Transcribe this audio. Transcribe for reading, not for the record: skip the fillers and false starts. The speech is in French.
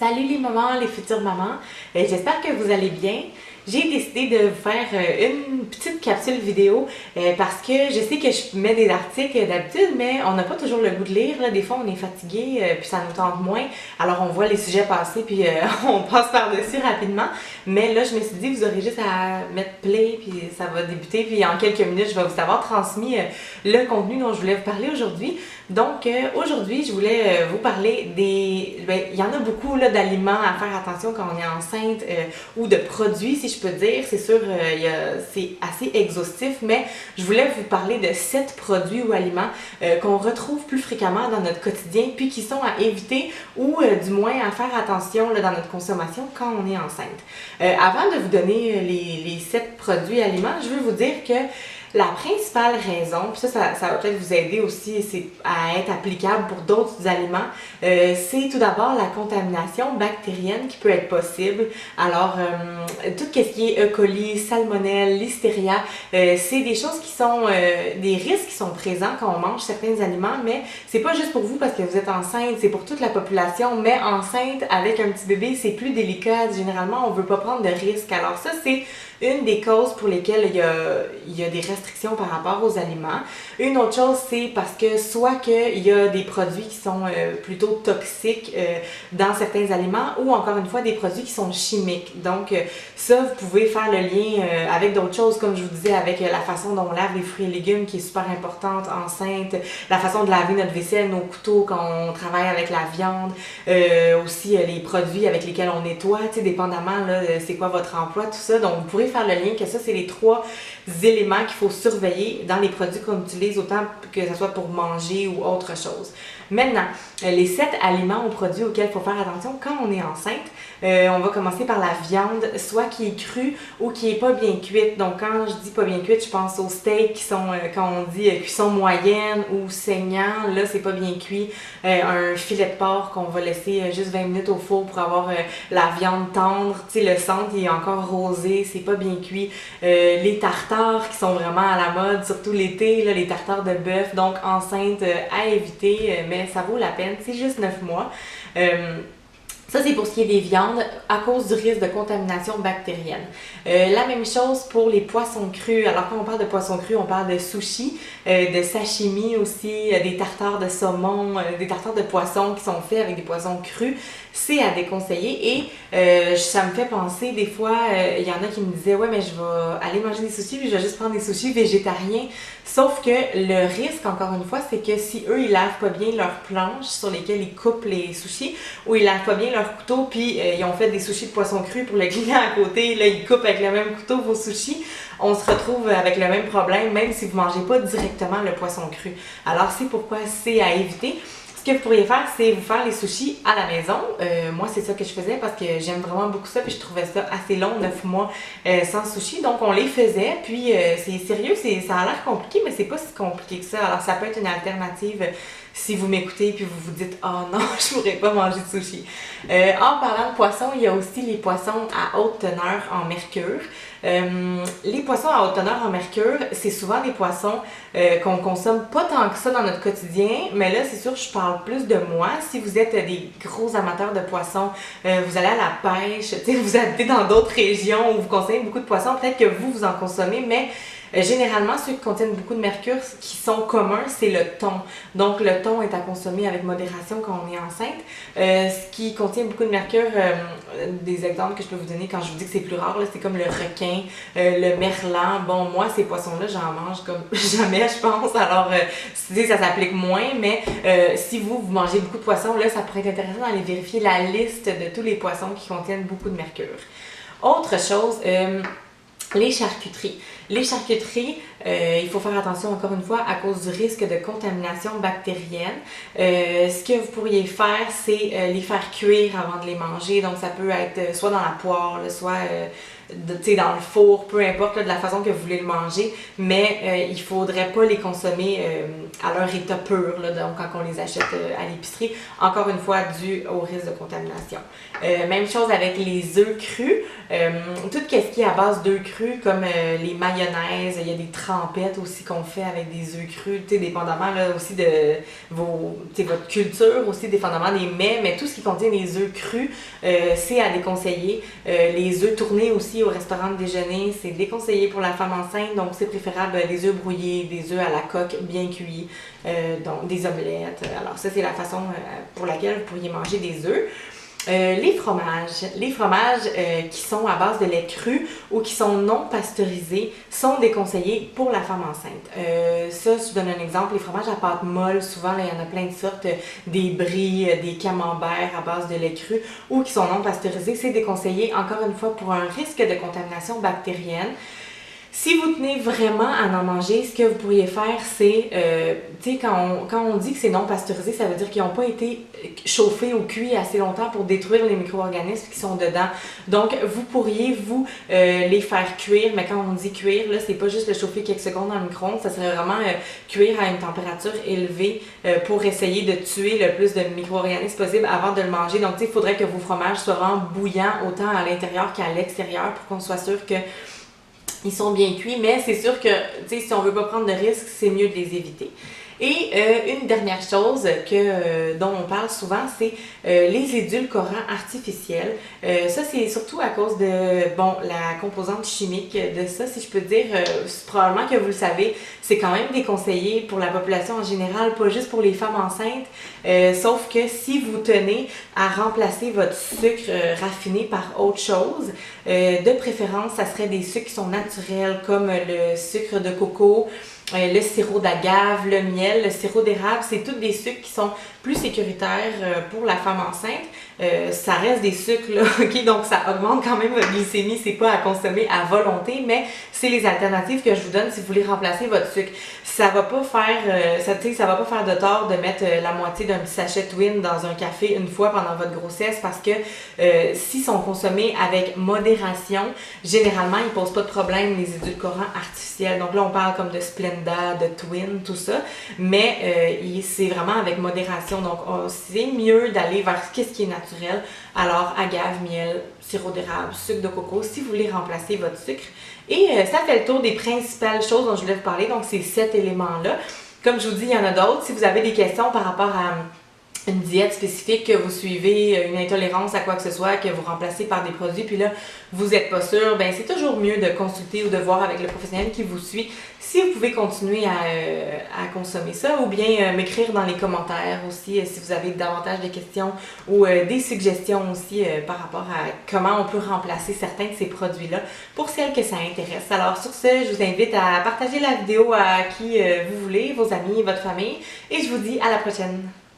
Salut les mamans, les futures mamans, j'espère que vous allez bien. J'ai décidé de vous faire une petite capsule vidéo parce que je sais que je mets des articles d'habitude, mais on n'a pas toujours le goût de lire. Là. Des fois, on est fatigué puis ça nous tente moins. Alors, on voit les sujets passer puis on passe par-dessus rapidement. Mais là, je me suis dit, vous aurez juste à mettre play puis ça va débuter. Puis en quelques minutes, je vais vous avoir transmis le contenu dont je voulais vous parler aujourd'hui. Donc, aujourd'hui, je voulais vous parler des... il y en a beaucoup d'aliments à faire attention quand on est enceinte ou de produits, si je peux dire. C'est sûr, c'est assez exhaustif, mais je voulais vous parler de 7 produits ou aliments qu'on retrouve plus fréquemment dans notre quotidien, puis qui sont à éviter ou du moins à faire attention dans notre consommation quand on est enceinte. Avant de vous donner les 7 produits et aliments, je veux vous dire que la principale raison, puis ça va peut-être vous aider aussi à être applicable pour d'autres aliments, c'est tout d'abord la contamination bactérienne qui peut être possible. Alors, tout ce qui est E. coli, salmonelle, listeria, c'est des choses qui sont, des risques qui sont présents quand on mange certains aliments, mais c'est pas juste pour vous parce que vous êtes enceinte, c'est pour toute la population, mais enceinte avec un petit bébé, c'est plus délicat. Généralement, on veut pas prendre de risques. Alors ça, c'est une des causes pour lesquelles il y a des restrictions par rapport aux aliments. Une autre chose, c'est parce que soit qu'il y a des produits qui sont plutôt toxiques dans certains aliments ou encore une fois des produits qui sont chimiques. Donc ça, vous pouvez faire le lien avec d'autres choses, comme je vous disais, avec la façon dont on lave les fruits et légumes qui est super importante enceinte, la façon de laver notre vaisselle, nos couteaux quand on travaille avec la viande, aussi les produits avec lesquels on nettoie, tu sais, dépendamment c'est quoi votre emploi, tout ça. Donc vous pourrez faire le lien que ça, c'est les 3 éléments qu'il faut surveiller dans les produits qu'on utilise, autant que ce soit pour manger ou autre chose. Maintenant, les 7 aliments ou produits auxquels il faut faire attention quand on est enceinte. On va commencer par la viande, soit qui est crue ou qui est pas bien cuite. Donc quand je dis pas bien cuite, je pense aux steaks qui sont, quand on dit cuisson moyenne ou saignant, là c'est pas bien cuit. Un filet de porc qu'on va laisser juste 20 minutes au four pour avoir la viande tendre. Tu sais, le centre il est encore rosé, c'est pas bien cuit. Les tartares qui sont vraiment à la mode, surtout l'été, les tartares de bœuf, donc enceinte à éviter, mais ça vaut la peine, c'est juste 9 mois. Ça, c'est pour ce qui est des viandes à cause du risque de contamination bactérienne. La même chose pour les poissons crus. Alors, quand on parle de poissons crus, on parle de sushi, de sashimi aussi, des tartares de saumon, des tartares de poissons qui sont faits avec des poissons crus. C'est à déconseiller et ça me fait penser, des fois, il y en a qui me disaient « Ouais, mais je vais aller manger des sushis puis je vais juste prendre des sushis végétariens. » Sauf que le risque, encore une fois, c'est que si eux, ils lavent pas bien leurs planches sur lesquelles ils coupent les sushis ou ils lavent pas bien leur couteau puis ils ont fait des sushis de poisson cru pour le client à côté, là, ils coupent avec le même couteau vos sushis, on se retrouve avec le même problème, même si vous mangez pas directement le poisson cru. Alors, c'est pourquoi c'est à éviter. Ce que vous pourriez faire, c'est vous faire les sushis à la maison. Moi, c'est ça que je faisais parce que j'aime vraiment beaucoup ça puis je trouvais ça assez long, 9 mois sans sushis. Donc, on les faisait puis c'est sérieux, ça a l'air compliqué, mais c'est pas si compliqué que ça. Alors, ça peut être une alternative si vous m'écoutez puis vous vous dites « Oh non, je pourrais pas manger de sushi ». En parlant de poissons, il y a aussi les poissons à haute teneur en mercure. Les poissons à haute teneur en mercure, c'est souvent des poissons qu'on consomme pas tant que ça dans notre quotidien, mais là, c'est sûr, je parle plus de moi. Si vous êtes des gros amateurs de poissons, vous allez à la pêche, vous habitez dans d'autres régions où vous consommez beaucoup de poissons, peut-être que vous en consommez, mais généralement, ceux qui contiennent beaucoup de mercure, qui sont communs, c'est le thon. Donc, le thon est à consommer avec modération quand on est enceinte. Ce qui contient beaucoup de mercure, des exemples que je peux vous donner quand je vous dis que c'est plus rare, c'est comme le requin, le merlan. Bon, moi, ces poissons-là, j'en mange comme jamais, je pense. Alors, ça s'applique moins, mais si vous mangez beaucoup de poissons, là, ça pourrait être intéressant d'aller vérifier la liste de tous les poissons qui contiennent beaucoup de mercure. Autre chose, les charcuteries. Les charcuteries, il faut faire attention encore une fois à cause du risque de contamination bactérienne. Ce que vous pourriez faire, c'est les faire cuire avant de les manger. Donc ça peut être soit dans la poêle, soit dans le four, peu importe là, de la façon que vous voulez le manger, mais il faudrait pas les consommer à leur état pur, là, donc quand on les achète à l'épicerie, encore une fois dû au risque de contamination. Même chose avec les œufs crus, tout ce qui est à base d'œufs crus comme les mayonnaises, il y a des trempettes aussi qu'on fait avec des œufs crus, dépendamment là, aussi de votre culture, aussi dépendamment des mets, mais tout ce qui contient des œufs crus, c'est à déconseiller. Les œufs tournés aussi au restaurant de déjeuner, c'est déconseillé pour la femme enceinte, donc c'est préférable des œufs brouillés, des œufs à la coque bien cuits, donc des omelettes. Alors ça, c'est la façon pour laquelle vous pourriez manger des œufs. Les fromages qui sont à base de lait cru ou qui sont non pasteurisés sont déconseillés pour la femme enceinte. Ça, je donne un exemple, les fromages à pâte molle, souvent là, il y en a plein de sortes, des brie, des camemberts à base de lait cru ou qui sont non pasteurisés, c'est déconseillé encore une fois pour un risque de contamination bactérienne. Si vous tenez vraiment à en manger, ce que vous pourriez faire, c'est, tu sais, quand on dit que c'est non pasteurisé, ça veut dire qu'ils n'ont pas été chauffés ou cuits assez longtemps pour détruire les micro-organismes qui sont dedans. Donc, vous pourriez, les faire cuire, mais quand on dit cuire, là, c'est pas juste le chauffer quelques secondes dans le micro-ondes, ça serait vraiment cuire à une température élevée pour essayer de tuer le plus de micro-organismes possible avant de le manger. Donc, tu sais, il faudrait que vos fromages soient vraiment bouillants autant à l'intérieur qu'à l'extérieur pour qu'on soit sûr que ils sont bien cuits, mais c'est sûr que si on veut pas prendre de risques, c'est mieux de les éviter. Et une dernière chose dont on parle souvent, c'est les édulcorants artificiels. Ça, c'est surtout à cause de la composante chimique de ça, si je peux dire. Probablement que vous le savez, c'est quand même déconseillé pour la population en général, pas juste pour les femmes enceintes. Sauf que si vous tenez à remplacer votre sucre raffiné par autre chose, de préférence, ça serait des sucres qui sont naturels, comme le sucre de coco, le sirop d'agave, le miel, le sirop d'érable, c'est tous des sucres qui sont plus sécuritaires pour la femme enceinte. Ça reste des sucres, là, ok? Donc ça augmente quand même votre glycémie, c'est pas à consommer à volonté, mais c'est les alternatives que je vous donne si vous voulez remplacer votre sucre. Ça va pas faire, ça va pas faire de tort de mettre la moitié d'un petit sachet Twin dans un café une fois pendant votre grossesse parce que s'ils sont consommés avec modération, généralement ils posent pas de problème les édulcorants artificiels. Donc là on parle comme de Splenda, de Twin, tout ça, mais c'est vraiment avec modération. Donc c'est mieux d'aller vers ce qui est naturel. Alors agave, miel, sirop d'érable, sucre de coco si vous voulez remplacer votre sucre. Et ça fait le tour des principales choses dont je voulais vous parler, donc ces 7 éléments-là. Comme je vous dis, il y en a d'autres. Si vous avez des questions par rapport à une diète spécifique que vous suivez, une intolérance à quoi que ce soit, que vous remplacez par des produits, puis là, vous n'êtes pas sûr, ben c'est toujours mieux de consulter ou de voir avec le professionnel qui vous suit si vous pouvez continuer à consommer ça, ou bien m'écrire dans les commentaires aussi si vous avez davantage de questions ou des suggestions aussi par rapport à comment on peut remplacer certains de ces produits-là pour celles que ça intéresse. Alors sur ce, je vous invite à partager la vidéo à qui vous voulez, vos amis, votre famille, et je vous dis à la prochaine!